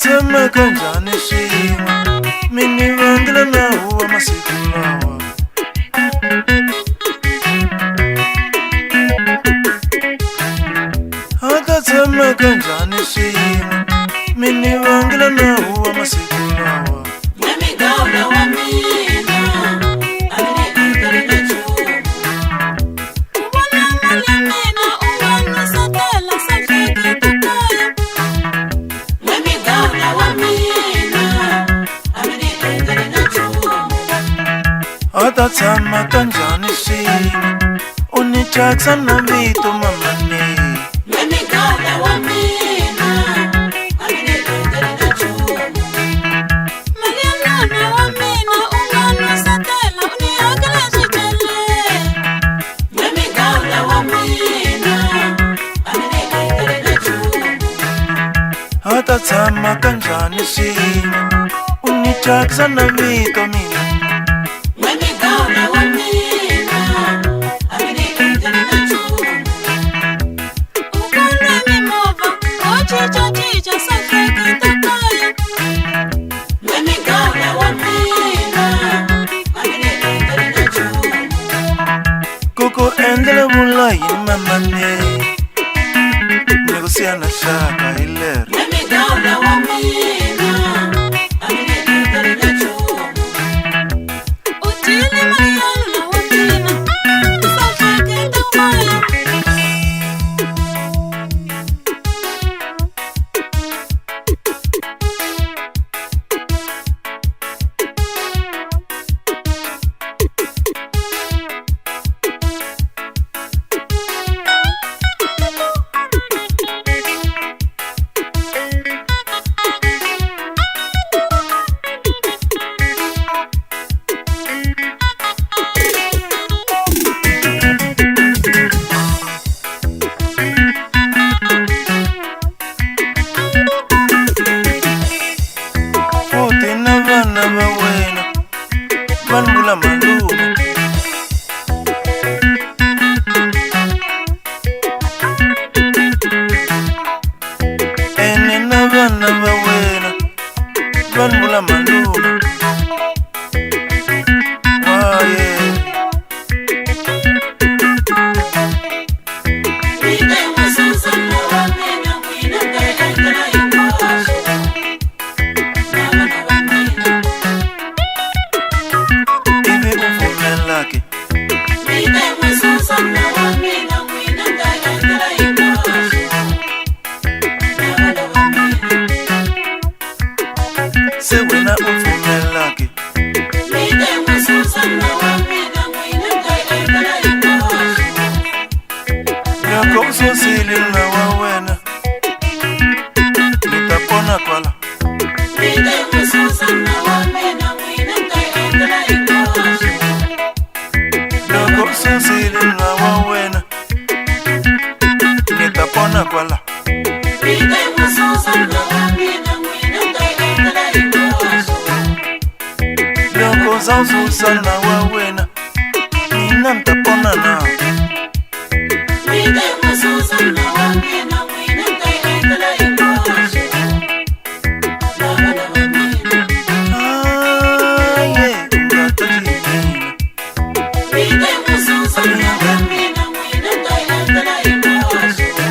Tshama kanjani xin'we mini vangela nawu wa masiku lawa a ta tshama kanjani xin'we mini vangela nawu wa masiku lawa Namigawula wa mina a ni endleli na nchumu u vona mali ya mina u nga ni satela sahleketa kaya Namigawula wa mina a ni endleli na nchumu a ta tshama kanjani xin'we u ni thyakisa na vito mamane Namigawula wa mina a ni endleli na nchumu mali ya nana wa mina u nga ni satela u ni hakela swicele Namigawula wa mina a ni endleli na nchumu a ta tshama kanjani xin'we u ni thyakisa na vito mina Namigawula wa mina a ni endleli na nchumu u kona mimovha wo cincacinca sahleketa kaya Namigawula wa mina a ni endleli na nchumu Koko endlela vula yini mamane ni ku siya na xaka hi lero Namigawula wa mina a ni endleli na nchumu u tile Mariana wa mina sahleketa kaya futhi na vana va wena va ni vula malume ene na vana va wena va ni vula malume waye Mina n'wasasana wa mina n'wina ta endlela hinkwaswo na vana va mina ivi u pfumelake Mina n'wasasana wa mina n'wina ta endlela hinkwaswo na vana va mina se wena u pfumelake Mina n'wasasana wa mina n'wina ta endlela hinkwaswo loko u susile na wa wena ni ta pona kwala Mina n'wasasana wa mina n'wina ta endlela hinkwaswo loko u susile na wa wena ni ta pona kwala Mina n'wasasana wa mina n'wina ta endlela hinkwaswo loko za u susa na wa wena mina ni ta pona na Mina n'wasasana wa mina n'wina ta endlela hinkwaswo na vana va mina aye u nga ta xihina Mina n'wasasana wa mina n'wina ta endlela hinkwaswo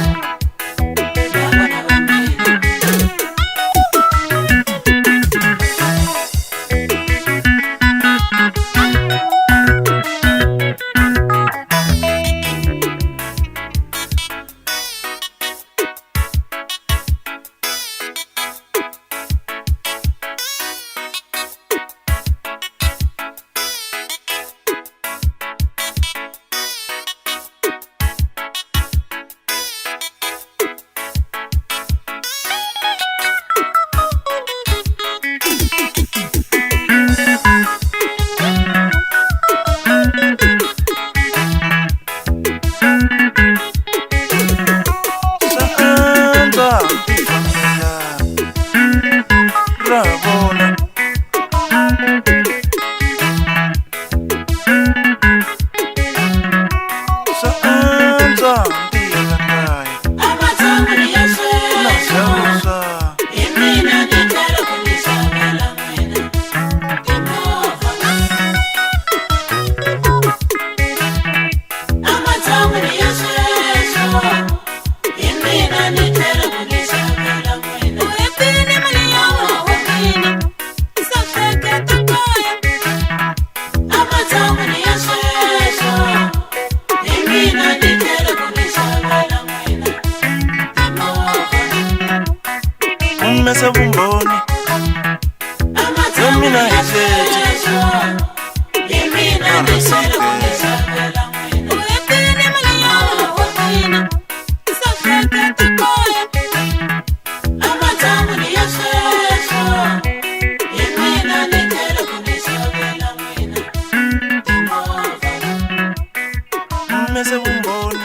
na vana va mina Mese vumboni Yemina hifeti Yemina nisele kumisabela mwina Uyetini maliyana wakina Isafete tikoya Amatamu ni yashesho Yemina nisele kumisabela mwina Timova Mese vumboni